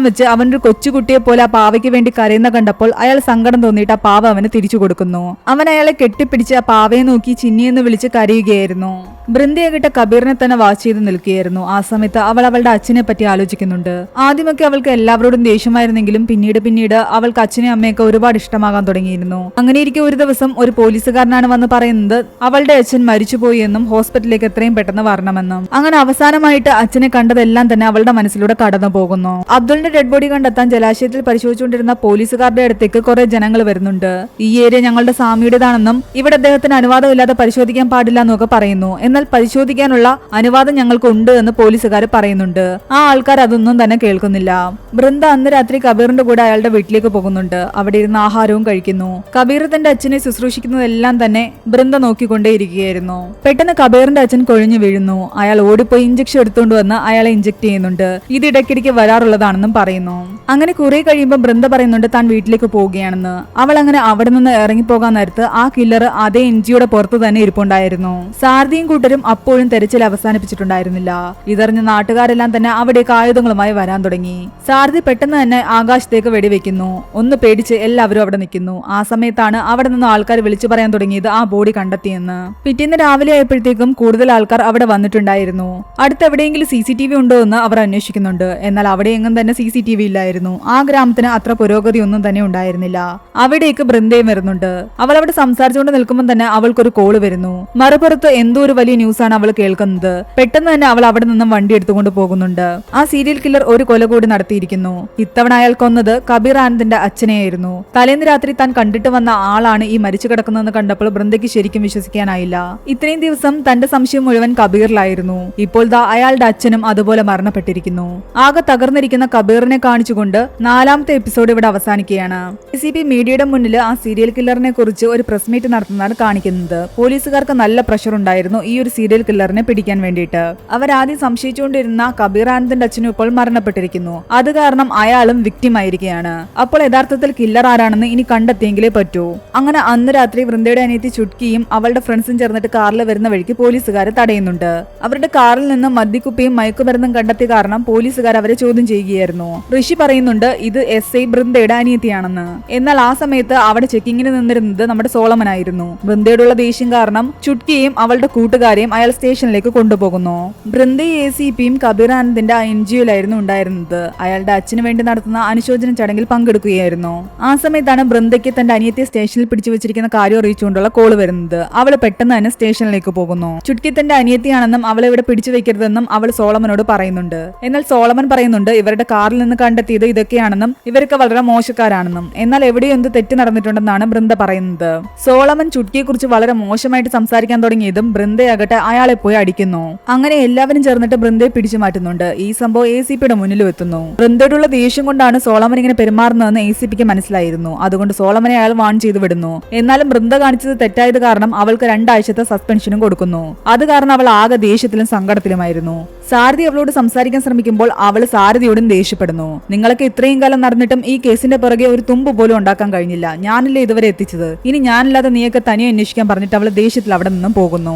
വെച്ച് അവനൊരു കൊച്ചുകുട്ടിയെ പോലെ ആ പാവയ്ക്ക് വേണ്ടി കരയുന്ന കണ്ടപ്പോൾ അയാൾ സങ്കടം തോന്നിയിട്ട് ആ പാവ അവന് തിരിച്ചു കൊടുക്കുന്നു. അവൻ അയാളെ കെട്ടിപ്പിടിച്ച് ആ പാവയെ നോക്കി ചിന്നിയെന്ന് വിളിച്ച് കരയുകയായിരുന്നു. ബൃന്ദയാകട്ടെ കബീറിനെ തന്നെ വാച്ച് ചെയ്ത് നിൽക്കുകയായിരുന്നു. ആ സമയത്ത് അവൾ അവളുടെ അച്ഛനെ പറ്റി ആലോചിക്കുന്നുണ്ട്. ആദ്യമൊക്കെ അവൾക്ക് എല്ലാവരോടും ദേഷ്യമായിരുന്നെങ്കിലും പിന്നീട് അവൾക്ക് അച്ഛനെ അമ്മയൊക്കെ ഒരുപാട് ഇഷ്ടമാകാൻ തുടങ്ങിയിരുന്നു. അങ്ങനെയിരിക്കെ ഒരു ദിവസം ഒരു പോലീസുകാരനാണ് വന്ന് പറയുന്നത് അവളുടെ അച്ഛൻ മരിച്ചുപോയി എന്നും ഹോസ്പിറ്റലിലേക്ക് എത്രയും പെട്ടെന്ന് വരണമെന്നും. അങ്ങനെ അവസാനമായിട്ട് അച്ഛനെ കണ്ടതെല്ലാം തന്നെ അവളുടെ മനസ്സിലൂടെ കടന്നു പോകുന്നു. അബ്ദുളിന്റെ ഡെഡ് ബോഡി കണ്ടെത്താൻ ജലാശയത്തിൽ പരിശോധിച്ചുകൊണ്ടിരുന്ന പോലീസുകാരുടെ അടുത്തേക്ക് കുറെ ജനങ്ങൾ വരുന്നുണ്ട്. ഈ ഏരിയ ഞങ്ങളുടെ സ്വാമിയുടേതാണെന്നും ഇവിടെ അദ്ദേഹത്തിന് അനുവാദമില്ലാതെ പരിശോധിക്കാൻ പാടില്ല എന്നൊക്കെ പറയുന്നു. എന്നാൽ പരിശോധിക്കാനുള്ള അനുവാദം ഞങ്ങൾക്ക് ഉണ്ട് എന്ന് പോലീസുകാർ പറയുന്നുണ്ട്. ആ ആൾക്കാർ അതൊന്നും തന്നെ കേൾക്കുന്നില്ല. ബൃന്ദ അന്ന് രാത്രി കബീറിന്റെ കൂടെ അയാളുടെ വീട്ടിലേക്ക് പോകുന്നുണ്ട്. അവിടെ ഇരുന്ന് ആഹാരവും കഴിക്കുന്നു. കബീർ തന്റെ അച്ഛനെ ശുശ്രൂഷിക്കുന്നതെല്ലാം തന്നെ ബൃന്ദ നോക്കിക്കൊണ്ടേയിരിക്കുകയായിരുന്നു. പെട്ടെന്ന് കബീറിന്റെ അച്ഛൻ കൊഴിഞ്ഞു വീഴുന്നു. അയാൾ ഓടിപ്പോയി ഇഞ്ചക്ഷൻ എടുത്തുകൊണ്ട് വന്ന് അയാളെ ഇഞ്ചക്ട് ചെയ്യുന്നുണ്ട്. ഇത് ഇടയ്ക്കിടയ്ക്ക് വരാറുള്ളതാണെന്നും പറയുന്നു. അങ്ങനെ കുറെ കഴിയുമ്പോൾ ബൃന്ദ പറയുന്നുണ്ട് താൻ വീട്ടിലേക്ക് പോവുകയാണെന്ന്. അവൾ അങ്ങനെ അവിടെ നിന്ന് ഇറങ്ങിപ്പോകാൻ നേരത്ത് ആ കില്ലർ അതേ NGOയുടെ പുറത്ത് തന്നെ ഇരിപ്പുണ്ടായിരുന്നു. സാരഥിയും കൂട്ടരും അപ്പോഴും തെരച്ചിൽ അവസാനിപ്പിച്ചിട്ടുണ്ടായിരുന്നില്ല. ഇതറിഞ്ഞ നാട്ടുകാരെല്ലാം തന്നെ അവിടേക്ക് ആയുധങ്ങളുമായി വരാൻ തുടങ്ങി. സാരഥി പെട്ടെന്ന് തന്നെ ആകാശത്തേക്ക് വെടിവെക്കുന്നു. ഒന്ന് പേടിച്ച് എല്ലാവരും അവിടെ നിൽക്കുന്നു. ആ സമയത്താണ് അവിടെ നിന്ന് ആൾക്കാർ വിളിച്ചു പറയാൻ തുടങ്ങിയത് ആ ബോഡി കണ്ടെത്തിയെന്ന്. പിറ്റേന്ന് രാവിലെ ആയപ്പോഴത്തേക്കും കൂടുതൽ ആൾക്കാർ അവിടെ വന്നിട്ടുണ്ടായിരുന്നു. അടുത്തെവിടെയെങ്കിലും CCTV ഉണ്ടോ എന്ന് അവർ അന്വേഷിക്കുന്നുണ്ട്. എന്നാൽ അവിടെ എങ്ങും തന്നെ CCTV ഇല്ലായിരുന്നു. ആ ഗ്രാമത്തിന് അത്ര പുരോഗതി ഒന്നും തന്നെ ഉണ്ടായിരുന്നില്ല. അവിടേക്ക് ബൃന്ദയും വരുന്നുണ്ട്. അവൾ അവിടെ സംസാരിച്ചുകൊണ്ട് നിൽക്കുമ്പോൾ തന്നെ അവൾക്കൊരു കോള് വരുന്നു. മറുപുറത്ത് എന്തോ ഒരു വലിയ ന്യൂസാണ് അവൾ കേൾക്കുന്നത്. പെട്ടെന്ന് തന്നെ അവൾ അവിടെ നിന്നും വണ്ടി എടുത്തുകൊണ്ട് പോകുന്നുണ്ട്. ആ സീരിയൽ കില്ലർ ഒരു കൊല കൂടി നടത്തിയിരിക്കുന്നു. ഇത്തവണ അയാൾ കൊന്നത് കബീർ ആനന്ദിന്റെ അച്ഛനെയായിരുന്നു. തലേന്ന് രാത്രി താൻ കണ്ടിട്ട് വന്ന ആളാണ് ഈ മരിച്ചു കിടക്കുന്നതെന്ന് കണ്ടപ്പോൾ ബൃന്ദയ്ക്ക് ശരിക്കും വിശ്വസിക്കാനായില്ല. ഇത്രയും ദിവസം തന്റെ സംശയം മുഴുവൻ കബീറിലായിരുന്നു. ഇപ്പോൾ ദാ അയാളുടെ അച്ഛനും അതുപോലെ മരണപ്പെട്ടിരിക്കുന്നു. ആകെ തകർന്നിരിക്കുന്ന കബീറിനെ കാണിച്ചുകൊണ്ട് 4ാമത്തെ എപ്പിസോഡ് ഇവിടെ അവസാനിക്കുകയാണ്. ACP മീഡിയയുടെ മുന്നിൽ ആ സീരിയൽ കില്ലറിനെ കുറിച്ച് ഒരു പ്രസ് മീറ്റ് നടത്തുന്നതാണ് കാണിക്കുന്നത്. പോലീസുകാർക്ക് നല്ല പ്രഷർ ഉണ്ടായിരുന്നു ഈ ഒരു സീരിയൽ കില്ലറിനെ പിടിക്കാൻ വേണ്ടിയിട്ട്. അവരാദ്യം സംശയിച്ചുകൊണ്ടിരുന്ന കബീർ ആനന്ദിന്റെ അച്ഛനും ഇപ്പോൾ മരണപ്പെട്ടിരിക്കുന്നു. അത് കാരണം അയാളും വിക്ടിം ആയിരിക്കുകയാണ്. അപ്പോൾ യഥാർത്ഥത്തിൽ കില്ലർ ആരാണെന്ന് ഇനി കണ്ടെത്തിയെങ്കിലേ പറ്റൂ. അങ്ങനെ അന്ന് രാത്രി വൃന്ദയുടെ അനിയത്തി ചുട്കിയും അവളുടെ ഫ്രണ്ട്സും ചേർന്നിട്ട് കാറിൽ വരുന്ന വഴിക്ക് പോലീസുകാരെ തടയുന്നുണ്ട്. അവരുടെ കാറിൽ നിന്ന് മദ്യക്കുപ്പിയും മയക്കുമരുന്നും കണ്ടെത്തിയ കാരണം പോലീസുകാർ അവരെ ചോദ്യം ചെയ്യുകയായിരുന്നു. ഋഷി പറയുന്നുണ്ട് ഇത് SI ബൃന്ദയുടെ അനിയത്തിയാണെന്ന്. എന്നാൽ ആ സമയത്ത് അവിടെ ചെക്കിങ്ങിന് നിന്നിരുന്നത് നമ്മുടെ സോളമൻ ആയിരുന്നു. ബൃന്ദയോടുള്ള ദേഷ്യം കാരണം ചുട്കിയെയും അവളുടെ കൂട്ടുകാരെയും അയാൾ സ്റ്റേഷനിലേക്ക് കൊണ്ടുപോകുന്നു. ബൃന്ദയും ACPയും കബീർ ആനന്ദിന്റെ NGOയിലായിരുന്നു ഉണ്ടായിരുന്നത്. അയാളുടെ അച്ഛന് വേണ്ടി നടത്തുന്ന അനുശോചന ചടങ്ങിൽ പങ്കെടുക്കുകയായിരുന്നു. ആ സമയത്താണ് ബൃന്ദയ്ക്ക് തന്റെ അനിയത്തിയെ സ്റ്റേഷനിൽ പിടിച്ചു വെച്ചിരിക്കുന്ന കാര്യം അറിയിച്ചുകൊണ്ടുള്ള കോള് വരുന്നത്. അവള് പെട്ടെന്ന് തന്നെ സ്റ്റേഷനിലേക്ക് പോകുന്നു. ചുട്കി തന്റെ അനിയത്തിയാണെന്നും അവളെ ഇവിടെ പിടിച്ചു വെക്കരുതെന്നും അവൾ സോളമനോട് പറയുന്നുണ്ട്. എന്നാൽ സോളമൻ പറയുന്നുണ്ട് ഇവരുടെ കാറിൽ നിന്ന് കണ്ടെത്തിയത് ഇതൊക്കെയാണെന്നും ഇവർക്ക് വളരെ മോശക്കാരാണെന്നും. എന്നാൽ എവിടെയോ എന്ത് തെറ്റ് നടന്നിട്ടുണ്ടെന്നാണ് ബൃന്ദ പറയുന്നത്. സോളമൻ ചുട്കിയെ കുറിച്ച് വളരെ മോശമായിട്ട് സംസാരിക്കാൻ തുടങ്ങിയതും ബൃന്ദയാകട്ടെ അയാളെ പോയി അടിക്കുന്നു. അങ്ങനെ എല്ലാവരും ചേർന്നിട്ട് ബൃന്ദയെ പിടിച്ചു മാറ്റുന്നുണ്ട്. ഈ സംഭവം ACPയുടെ മുന്നിലും എത്തുന്നു. ബൃന്ദയോടുള്ള ദേഷ്യം കൊണ്ടാണ് സോളമൻ ഇങ്ങനെ പെരുമാറുന്നതെന്ന് ACPക്ക് മനസ്സിലായിരുന്നു. അതുകൊണ്ട് സോളമനെ അയാൾ വാൺ ചെയ്തു വിടുന്നു. എന്നാലും ബൃന്ദ കാണിച്ചത് തെറ്റായത് കാരണം അവൾക്ക് 2 ആഴ്ചത്തെ സസ്പെൻഷനും കൊടുക്കുന്നു. അത് കാരണം അവൾ ആകെ ദേഷ്യത്തിലും സങ്കടത്തിലുമായിരുന്നു. സാരഥി അവളോട് സംസാരിക്കാൻ ശ്രമിക്കുമ്പോൾ അവൾ സാരഥിയോടും ദേഷ്യപ്പെടുന്നു. നിങ്ങളൊക്കെ ഇത്രയും കാലം നടന്നിട്ടും ഈ കേസിന്റെ പുറകെ ഒരു തുമ്പ് പോലും ഉണ്ടാക്കാൻ കഴിഞ്ഞില്ല. ഞാനല്ലേ ഇതുവരെ എത്തിച്ചത്. ഇനി ഞാനില്ലാതെ നീയൊക്കെ തനിയെ അന്വേഷിക്കാൻ പറഞ്ഞിട്ട് അവൾ ദേഷ്യത്തിൽ അവിടെ നിന്നും പോകുന്നു.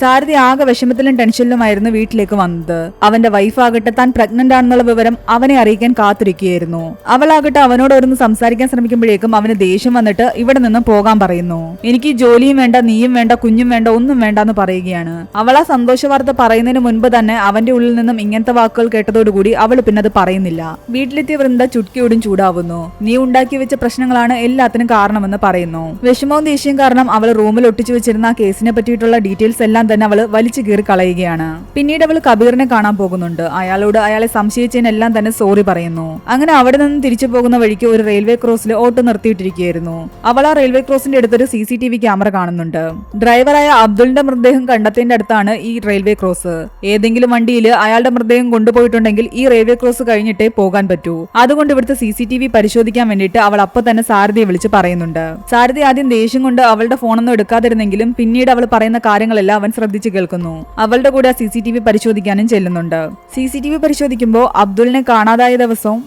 സാരഥി ആകെ വിഷമത്തിലും ടെൻഷനിലുമായിരുന്നു വീട്ടിലേക്ക് വന്നത്. അവന്റെ വൈഫാകട്ടെ താൻ പ്രഗ്നന്റ് ആണെന്നുള്ള വിവരം അവനെ അറിയിക്കാൻ കാത്തിരിക്കുകയായിരുന്നു. അവളാകട്ടെ അവനോട് ഓരോന്ന് സംസാരിക്കാൻ ശ്രമിക്കുമ്പോഴേക്കും അവന് ദേഷ്യം വന്നിട്ട് ഇവിടെ നിന്നും പോകാൻ പറയുന്നു. എനിക്ക് ജോലിയും വേണ്ട, നീയും വേണ്ട, കുഞ്ഞും വേണ്ട, ഒന്നും വേണ്ടെന്ന് പറയുകയാണ്. അവൾ ആ സന്തോഷ വാർത്ത പറയുന്നതിന് മുൻപ് തന്നെ അവന്റെ വായിന്റെ ഉള്ളിൽ നിന്നും ഇങ്ങനത്തെ വാക്കുകൾ കേട്ടതോടുകൂടി അവൾ പിന്നെ അത് പറയുന്നില്ല. വീട്ടിലെത്തിയ വൃന്ദ ചുട്കിയോടും ചൂടാവുന്നു. നീ ഉണ്ടാക്കി വെച്ച പ്രശ്നങ്ങളാണ് എല്ലാത്തിനും കാരണമെന്ന് പറയുന്നു. വിഷമവും ദേഷ്യം കാരണം അവൾ റൂമിൽ ഒട്ടിച്ചു വെച്ചിരുന്ന ആ കേസിനെ പറ്റിയിട്ടുള്ള ഡീറ്റെയിൽസ് എല്ലാം തന്നെ അവൾ വലിച്ചു കീറി കളയുകയാണ്. പിന്നീട് അവൾ കബീറിനെ കാണാൻ പോകുന്നുണ്ട്. അയാളോട് അയാളെ സംശയിച്ചതിനെല്ലാം തന്നെ സോറി പറയുന്നു. അങ്ങനെ അവിടെ നിന്ന് തിരിച്ചു പോകുന്ന വഴിക്ക് ഒരു റെയിൽവേ ക്രോസിൽ ഓട്ടോ നിർത്തിയിട്ടിരിക്കുകയായിരുന്നു. അവൾ ആ റെയിൽവേ ക്രോസിന്റെ അടുത്തൊരു CCTV ക്യാമറ കാണുന്നുണ്ട്. ഡ്രൈവറായ അബ്ദുളിന്റെ മൃതദേഹം കണ്ടെത്തേണ്ട അടുത്താണ് ഈ റെയിൽവേ ക്രോസ്. ഏതെങ്കിലും വണ്ടിയിൽ അയാളുടെ മൃതദേഹം കൊണ്ടുപോയിട്ടുണ്ടെങ്കിൽ ഈ റെയിൽവേ ക്രോസ് കഴിഞ്ഞിട്ടേ പോകാൻ പറ്റൂ. അതുകൊണ്ട് ഇവിടുത്തെ CCTV പരിശോധിക്കാൻ വേണ്ടിയിട്ട് അവൾ അപ്പൊ തന്നെ സാരഥിയെ വിളിച്ച് പറയുന്നുണ്ട്. സാരഥി ആദ്യം ദേഷ്യം കൊണ്ട് അവളുടെ ഫോണൊന്നും എടുക്കാതിരുന്നെങ്കിലും പിന്നീട് അവൾ പറയുന്ന കാര്യങ്ങളെല്ലാം അവൻ ശ്രദ്ധിച്ചു കേൾക്കുന്നു. അവളുടെ കൂടെ CCTV പരിശോധിക്കാനും ചെല്ലുന്നുണ്ട്. CCTV പരിശോധിക്കുമ്പോൾ അബ്ദുളിനെ കാണാതായ ദിവസവും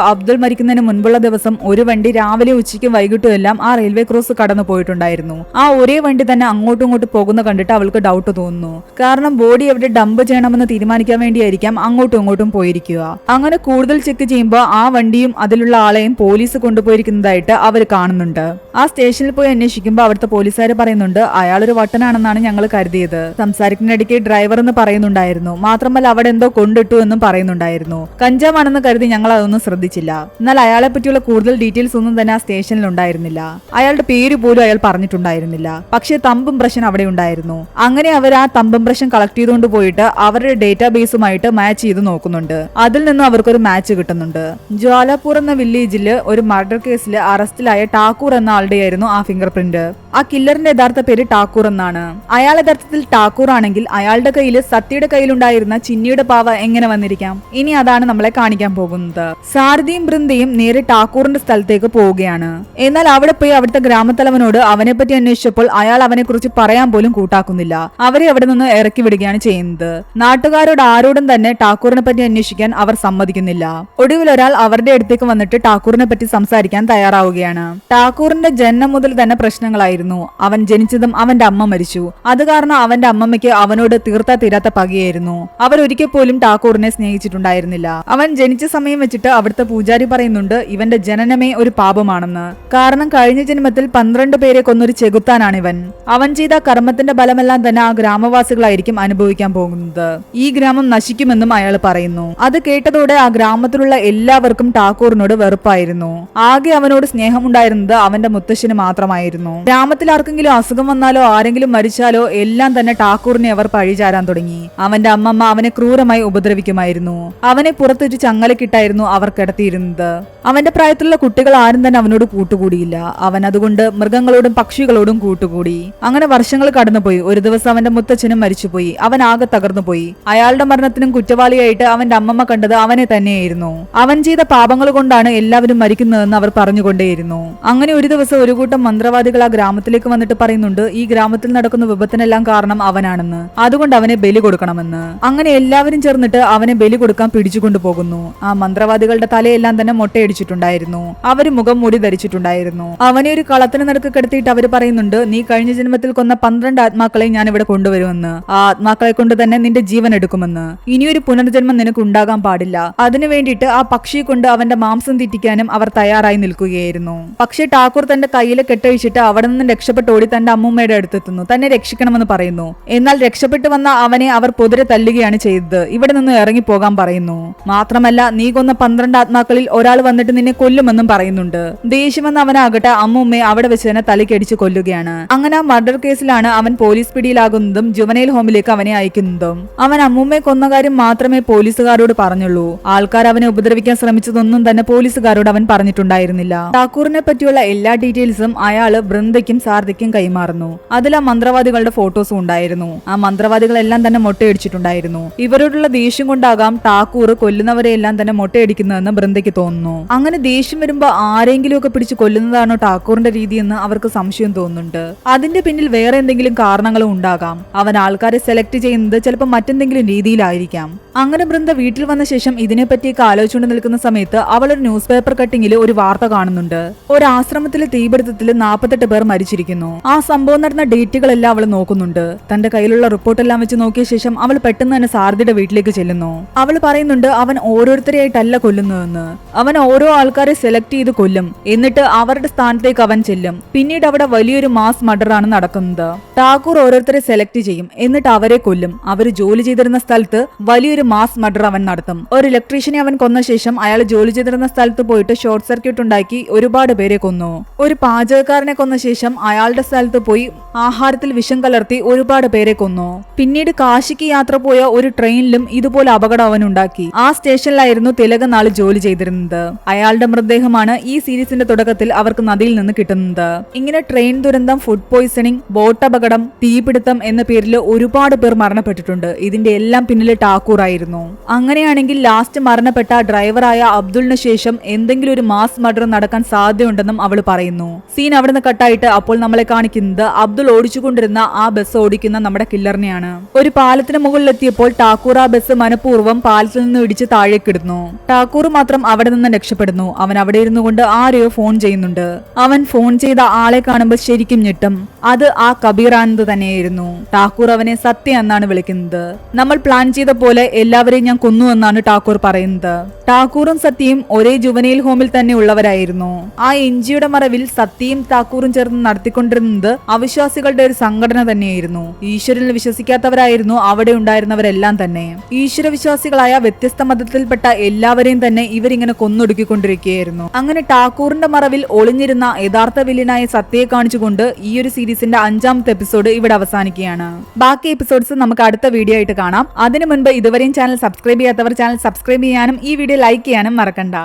അബ്ദുൾ മരിക്കുന്നതിന് മുൻപുള്ള ദിവസം ഒരു വണ്ടി രാവിലെ ഉച്ചയ്ക്കും വൈകിട്ടും എല്ലാം ആ റെയിൽവേ ക്രോസ് കടന്നു പോയിട്ടുണ്ടായിരുന്നു. ആ ഒരേ വണ്ടി തന്നെ അങ്ങോട്ടും ഇങ്ങോട്ടും പോകുന്ന കണ്ടിട്ട് അവൾക്ക് ഡൗട്ട് തോന്നുന്നു. കാരണം ബോഡി എവിടെ ഡംപ് ചെയ്യണമെന്ന് തീരുമാനിക്കാൻ വേണ്ടിയായിരിക്കാം അങ്ങോട്ടും ഇങ്ങോട്ടും പോയിരിക്കുക. അങ്ങനെ കൂടുതൽ ചെക്ക് ചെയ്യുമ്പോൾ ആ വണ്ടിയും അതിലുള്ള ആളെയും പോലീസ് കൊണ്ടുപോയിരിക്കുന്നതായിട്ട് അവർ കാണുന്നുണ്ട്. ആ സ്റ്റേഷനിൽ പോയി അന്വേഷിക്കുമ്പോൾ അവിടുത്തെ പോലീസുകാർ പറയുന്നുണ്ട് അയാളൊരു വട്ടനാണെന്നാണ് ഞങ്ങൾ കരുതിയത്. സംസാരിക്കുന്നതിനിടയ്ക്ക് ഡ്രൈവർ എന്ന് പറയുന്നുണ്ടായിരുന്നു. മാത്രമല്ല അവിടെ എന്തോ കൊണ്ടിട്ടു എന്നും പറയുന്നുണ്ടായിരുന്നു. കഞ്ചാവാണെന്ന് കരുതി ഞങ്ങൾ അതൊന്നും ശ്രദ്ധിച്ചില്ല. എന്നാൽ അയാളെ പറ്റിയുള്ള കൂടുതൽ ഡീറ്റെയിൽസ് ഒന്നും തന്നെ ആ സ്റ്റേഷനിൽ ഉണ്ടായിരുന്നില്ല. അയാളുടെ പേര് പോലും അയാൾ പറഞ്ഞിട്ടുണ്ടായിരുന്നില്ല. പക്ഷേ തമ്പ് ഇംപ്രഷൻ അവിടെ ഉണ്ടായിരുന്നു. അങ്ങനെ അവർ ആ തമ്പ് ഇംപ്രഷൻ കളക്ട് ചെയ്തുകൊണ്ട് പോയിട്ട് അവരുടെ ഡേറ്റാബേസുമായിട്ട് മാച്ച് ചെയ്ത് നോക്കുന്നുണ്ട്. അതിൽ നിന്നും അവർക്കൊരു മാച്ച് കിട്ടുന്നുണ്ട്. ജ്വാലാപൂർ എന്ന വില്ലേജിൽ ഒരു മർഡർ കേസിൽ അറസ്റ്റിലായ ടാക്കൂർ എന്ന ആളുടെ ആയിരുന്നു ആ ഫിംഗർ പ്രിന്റ്. ആ കില്ലറിന്റെ യഥാർത്ഥ പേര് ടാക്കൂർ എന്നാണ്. അയാൾ യഥാർത്ഥത്തിൽ ടാക്കൂർ ആണെങ്കിൽ അയാളുടെ കയ്യിൽ സത്യയുടെ കയ്യിലുണ്ടായിരുന്ന ചിന്നിയുടെ പാവ എങ്ങനെ വന്നിരിക്കാം? ഇനി അതാണ് നമ്മളെ കാണിക്കാൻ പോകുന്നത്. സാരഥിയും ബൃന്ദയും നേരെ ടാക്കൂറിന്റെ സ്ഥലത്തേക്ക് പോവുകയാണ്. എന്നാൽ അവിടെ പോയി അവിടുത്തെ ഗ്രാമത്തലവനോട് അവനെ പറ്റി അന്വേഷിച്ചപ്പോൾ അയാൾ അവനെ കുറിച്ച് പറയാൻ പോലും കൂട്ടാക്കുന്നില്ല. അവരെ അവിടെ നിന്ന് ഇറക്കി വിടുകയാണ് ചെയ്യുന്നത്. നാട്ടുകാരോട് ആരോടും തന്നെ ടാക്കൂറിനെ പറ്റി അന്വേഷിക്കാൻ അവർ സമ്മതിക്കുന്നില്ല. ഒടുവിൽ ഒരാൾ അവരുടെ അടുത്തേക്ക് വന്നിട്ട് ടാക്കൂറിനെ പറ്റി സംസാരിക്കാൻ തയ്യാറാവുകയാണ്. ടാക്കൂറിന്റെ ജന്മം മുതൽ തന്നെ പ്രശ്നങ്ങളായിരുന്നു. അവൻ ജനിച്ചതും അവന്റെ അമ്മ മരിച്ചു. അത് കാരണം അവന്റെ അമ്മമ്മയ്ക്ക് അവനോട് തീർത്താ തീരാത്ത പകയായിരുന്നു. അവർ ഒരിക്കൽ പോലും ടാക്കൂറിനെ സ്നേഹിച്ചിട്ടുണ്ടായിരുന്നില്ല. അവൻ ജനിച്ച സമയം വെച്ചിട്ട് അവിടുത്തെ പൂജാരി പറയുന്നുണ്ട് ഇവന്റെ ജനനമേ ഒരു പാപമാണെന്ന്. കാരണം കഴിഞ്ഞ ജന്മത്തിൽ 12 പേരെ കൊന്നൊരു ചെകുത്താനാണ് ഇവൻ. അവൻ ചെയ്ത കർമ്മത്തിന്റെ ബലമെല്ലാം തന്നെ ആ ഗ്രാമവാസികളായിരിക്കും അനുഭവിക്കാൻ പോകുന്നത്. ഈ ഗ്രാമം നശിക്കുമെന്നും അയാൾ പറയുന്നു. അത് കേട്ടതോടെ ആ ഗ്രാമത്തിലുള്ള എല്ലാവർക്കും ടാക്കൂറിനോട് വെറുപ്പായിരുന്നു. ആകെ അവനോട് സ്നേഹമുണ്ടായിരുന്നത് അവന്റെ മുത്തശ്ശന് മാത്രമായിരുന്നു. ഗ്രാമത്തിൽ ആർക്കെങ്കിലും അസുഖം വന്നാലോ ആരെങ്കിലും മരിച്ചാലോ എല്ലാം തന്നെ ടാക്കൂറിനെ അവർ പഴിചാരാൻ തുടങ്ങി. അവന്റെ അമ്മമ്മ അവനെ ക്രൂരമായി ഉപദ്രവിക്കുമായിരുന്നു. അവനെ പുറത്തൊരു ചങ്ങലക്കിട്ടായിരുന്നു അവർ കിടത്തിയിരുന്നത്. അവന്റെ പ്രായത്തിലുള്ള കുട്ടികൾ ആരും തന്നെ അവനോട് കൂട്ടുകൂടിയില്ല. അവൻ അതുകൊണ്ട് മൃഗങ്ങളോടും പക്ഷികളോടും കൂട്ടുകൂടി. അങ്ങനെ വർഷങ്ങൾ കടന്നുപോയി. ഒരു ദിവസം അവന്റെ മുത്തച്ഛനും മരിച്ചുപോയി. അവൻ ആകെ തകർന്നുപോയി. അയാളുടെ മരണത്തിനും കുറ്റവാളിയായിട്ട് അവന്റെ അമ്മമ്മ കണ്ടത് അവനെ തന്നെയായിരുന്നു. അവൻ ചെയ്ത പാപങ്ങൾ കൊണ്ടാണ് എല്ലാവരും മരിക്കുന്നതെന്ന് അവർ പറഞ്ഞുകൊണ്ടേയിരുന്നു. അങ്ങനെ ഒരു ദിവസം ഒരു കൂട്ടം മന്ത്രവാദികൾ ആ ഗ്രാമത്തിലേക്ക് വന്നിട്ട് പറയുന്നുണ്ട് ഈ ഗ്രാമത്തിൽ നടക്കുന്ന വിപത്തിനെല്ലാം കാരണം അവനാണെന്ന്. അതുകൊണ്ട് അവനെ ബലി കൊടുക്കണമെന്ന്. അങ്ങനെ എല്ലാവരും ചേർന്നിട്ട് അവനെ ബലി കൊടുക്കാൻ പിടിച്ചുകൊണ്ടു പോകുന്നു. ആ മന്ത്രവാദികളുടെ തലയെല്ലാം തന്നെ മൊട്ടയടിച്ചിട്ടുണ്ടായിരുന്നു. അവര് മുഖം മൂടി ധരിച്ചിട്ടുണ്ടായിരുന്നു. അവനെ ഒരു കളത്തിന് നടുക്ക് കിടത്തിയിട്ട് അവര് പറയുന്നുണ്ട് നീ കഴിഞ്ഞ ജന്മത്തിൽ കൊന്ന 12 ആത്മാക്കളെ ഞാൻ ഇവിടെ കൊണ്ടുവരുമെന്ന്. ആ ആത്മാക്കളെ കൊണ്ട് തന്നെ നിന്റെ ജീവൻ എടുക്കുമെന്ന്. ഇനിയൊരു പുനർജന്മം നിനക്ക് ഉണ്ടാകാൻ പാടില്ല. അതിനു വേണ്ടിയിട്ട് ആ പക്ഷിയെ കൊണ്ട് അവന്റെ മാംസം തീറ്റിക്കാനും അവർ തയ്യാറായി നിൽക്കുകയായിരുന്നു. പക്ഷേ ടാക്കൂർ തന്റെ കയ്യിലെ കെട്ടഴിച്ചിട്ട് അവിടെ നിന്ന് രക്ഷപ്പെട്ടോടി തന്റെ അമ്മൂമ്മയുടെ അടുത്തെത്തുന്നു. തന്നെ രക്ഷിക്കണമെന്ന് പറയുന്നു. എന്നാൽ രക്ഷപ്പെട്ടു വന്ന അവനെ അവർ പൊതുരെ തല്ലുകയാണ് ചെയ്തത്. ഇവിടെ നിന്ന് ഇറങ്ങിപ്പോകാൻ പറയുന്നു. മാത്രമല്ല നീ കൊന്ന 12 ആത്മാക്കളിൽ ഒരാൾ വന്നിട്ട് നിന്നെ കൊല്ലുമെന്നും പറയുന്നുണ്ട്. ദേഷ്യമെന്ന് അവനാകട്ടെ അമ്മൂമ്മയെ അവിടെ വെച്ച് തന്നെ തലക്കടിച്ച് കൊല്ലുകയാണ്. അങ്ങനെ ആ മർഡർ കേസിലാണ് അവൻ പോലീസ് പിടിയിലാകുന്നതും ജുവനൈൽ ഹോമിലേക്ക് അവനെ അയക്കുന്നതും. അവൻ അമ്മൂമ്മയെ കൊന്ന കാര്യം മാത്രമേ പോലീസുകാരോട് പറഞ്ഞുള്ളൂ. ആൾക്കാർ അവനെ ഉപദ്രവിക്കാൻ ശ്രമിച്ചതൊന്നും തന്നെ പോലീസുകാരോട് അവൻ പറഞ്ഞിട്ടുണ്ടായിരുന്നില്ല. ടാക്കൂറിനെ പറ്റിയുള്ള എല്ലാ ഡീറ്റെയിൽസും അയാള് ബൃന്ദയ്ക്കും സാരഥിക്കും കൈമാറുന്നു. അതിൽ ആ മന്ത്രവാദികളുടെ ഫോട്ടോസും ഉണ്ടായിരുന്നു. ആ മന്ത്രവാദികളെല്ലാം തന്നെ മൊട്ടയടിച്ചിട്ടുണ്ടായിരുന്നു. ഇവരോടുള്ള ദേഷ്യം കൊണ്ടാകാം ടാക്കൂർ കൊല്ലുന്നവരെയെല്ലാം തന്നെ മൊട്ടയടിക്കുന്നതെന്ന് ബൃന്ദയ്ക്ക് തോന്നുന്നു. അങ്ങനെ ദേഷ്യം വരുമ്പോ ആരെങ്കിലും ഒക്കെ പിടിച്ച് കൊല്ലുന്നതാണോ ടാക്കൂറിന്റെ രീതിയെന്ന് അവർക്ക് സംശയം തോന്നുന്നുണ്ട്. അതിന്റെ പിന്നിൽ വേറെ എന്തെങ്കിലും കാരണങ്ങളും ഉണ്ടാകാം. അവൻ ആൾക്കാരെ സെലക്ട് ചെയ്യുന്നത് ചിലപ്പോൾ മറ്റെന്തെങ്കിലും രീതിയിലായിരിക്കാം. അങ്ങനെ ബൃന്ദ വീട്ടിൽ വന്ന ശേഷം ഇതിനെപ്പറ്റിയൊക്കെ ആലോചിച്ചുകൊണ്ട് നിൽക്കുന്ന സമയത്ത് അവൾ ഒരു ന്യൂസ് പേപ്പർ കട്ടിങ്ങിൽ ഒരു വാർത്ത കാണുന്നുണ്ട്. ഒരു ആശ്രമത്തിലെ തീപിടുത്തത്തിൽ 48 പേർ മരിച്ചിരിക്കുന്നു. ആ സംഭവം നടന്ന ഡേറ്റുകളെല്ലാം അവൾ നോക്കുന്നുണ്ട്. തന്റെ കയ്യിലുള്ള റിപ്പോർട്ടെല്ലാം വെച്ച് നോക്കിയ ശേഷം അവൾ പെട്ടെന്ന് തന്നെ സാരഥിയുടെ വീട്ടിലേക്ക് ചെല്ലുന്നു. അവൾ പറയുന്നുണ്ട് അവൻ ഓരോരുത്തരെയായിട്ടല്ല കൊല്ലുന്നതെന്ന്. അവൻ ഓരോ ആൾക്കാരെ സെലക്ട് ചെയ്ത് കൊല്ലും. എന്നിട്ട് അവരുടെ സ്ഥാനത്തേക്ക് അവൻ ചെല്ലും. പിന്നീട് അവിടെ വലിയൊരു മാസ് മർഡർ ആണ് നടക്കുന്നത്. ടാക്കൂർ ഓരോരുത്തരെ സെലക്ട് ചെയ്യും. എന്നിട്ട് അവരെ കൊല്ലും. അവർ ജോലി ചെയ്തിരുന്ന സ്ഥലത്ത് വലിയൊരു മാസ് മർഡർ അവൻ നടത്തും. ഒരു ഇലക്ട്രീഷ്യനെ അവൻ കൊന്ന ശേഷം അയാൾ ജോലി ചെയ്തിരുന്ന സ്ഥലത്ത് പോയിട്ട് ഷോർട്ട് സർക്യൂട്ട് ഉണ്ടാക്കി ഒരുപാട് പേരെ കൊന്നു. ഒരു പാചകക്കാരനെ കൊന്ന ശേഷം അയാളുടെ സ്ഥലത്ത് പോയി ആഹാരത്തിൽ വിഷം കലർത്തി ഒരുപാട് പേരെ കൊന്നു. പിന്നീട് കാശിക്ക് യാത്ര പോയ ഒരു ട്രെയിനിലും ഇതുപോലെ അപകടം അവൻ ഉണ്ടാക്കി. ആ സ്റ്റേഷനിലായിരുന്നു തിലകൻ നാള് ജോലി ചെയ്തിരുന്നത്. അയാളുടെ മൃതദേഹമാണ് ഈ സീരീസിന്റെ തുടക്കത്തിൽ അവർക്ക് നദിയിൽ നിന്ന് കിട്ടുന്നത്. ഇങ്ങനെ ട്രെയിൻ ദുരന്തം, ഫുഡ് പോയിസണിംഗ്, ബോട്ട് അപകടം, തീപിടുത്തം എന്ന പേരിൽ ഒരുപാട് പേർ മരണപ്പെട്ടിട്ടുണ്ട്. ഇതിന്റെ എല്ലാം പിന്നിൽ ടാക്കൂർ ആയിരുന്നു. അങ്ങനെയാണെങ്കിൽ ലാസ്റ്റ് മരണപ്പെട്ട ഡ്രൈവറായ അബ്ദുളിന് ശേഷം എന്തെങ്കിലും ഒരു മാസ് മർഡർ നടക്കാൻ സാധ്യതയുണ്ടെന്നും അവൾ പറയുന്നു. സീൻ അവിടെ നിന്ന് കട്ടായിട്ട് അപ്പോൾ നമ്മളെ കാണിക്കുന്നത് അബ്ദുൾ ഓടിച്ചുകൊണ്ടിരുന്ന ആ ബസ് ഓടിക്കുന്ന നമ്മുടെ കില്ലറിനെയാണ്. ഒരു പാലത്തിന് മുകളിലെത്തിയപ്പോൾ ടാക്കൂർ ആ ബസ് മനഃപൂർവ്വം പാലത്തിൽ നിന്ന് ഇടിച്ച് താഴേക്കിടുന്നു. ടാക്കൂർ മാത്രം അവിടെ നിന്ന് രക്ഷപ്പെടുന്നു. അവൻ അവിടെ ഇരുന്നു കൊണ്ട് ആരെയോ ഫോൺ ചെയ്യുന്നുണ്ട്. അവൻ ഫോൺ ചെയ്ത ആളെ കാണുമ്പോൾ ശരിക്കും ഞെട്ടും. അത് ആ കബീർ ആനന്ദ് തന്നെയായിരുന്നു. ടാക്കൂർ അവനെ സത്യ എന്നാണ് വിളിക്കുന്നത്. നമ്മൾ പ്ലാൻ ചെയ്ത പോലെ എല്ലാവരെയും ഞാൻ കൊന്നു എന്നാണ് ടാക്കൂർ പറയുന്നത്. ടാക്കൂറും സത്യയും ഒരേ ജുവനൈൽ ഹോമിൽ തന്നെ ഉള്ളവരായിരുന്നു. ആ എൻജിയുടെ മറവിൽ സത്യയും ടാക്കൂറും ചേർന്ന് നടത്തിക്കൊണ്ടിരുന്നത് അവിശ്വാസികളുടെ ഒരു സംഘടന തന്നെയായിരുന്നു. ഈശ്വരനിൽ വിശ്വസിക്കാത്തവരായിരുന്നു അവിടെ ഉണ്ടായിരുന്നവരെല്ലാം തന്നെ. ഈശ്വര വിശ്വാസികളായ വ്യത്യസ്ത മതത്തിൽപ്പെട്ട എല്ലാവരെയും തന്നെ ഇവരിങ്ങനെ കൊന്നൊടുക്കിക്കൊണ്ടിരിക്കുകയായിരുന്നു. അങ്ങനെ ടാക്കൂറിന്റെ മറവിൽ ഒളിഞ്ഞിരുന്ന യഥാർത്ഥ വില്ലനായ സത്യയെ കാണിച്ചുകൊണ്ട് ഈ ഒരു സീരീസിന്റെ 5ാമത്തെ എപ്പിസോഡ് ഇവിടെ അവസാനിക്കുകയാണ്. ബാക്കി എപ്പിസോഡ്സ് നമുക്ക് അടുത്ത വീഡിയോ ആയിട്ട് കാണാം. അതിനു മുൻപ് ഇതുവരെയും ചാനൽ സബ്സ്ക്രൈബ് ചെയ്യാത്തവർ ചാനൽ സബ്സ്ക്രൈബ് ചെയ്യാനും ഈ വീഡിയോ ലൈക്ക് ചെയ്യാനും മറക്കണ്ട.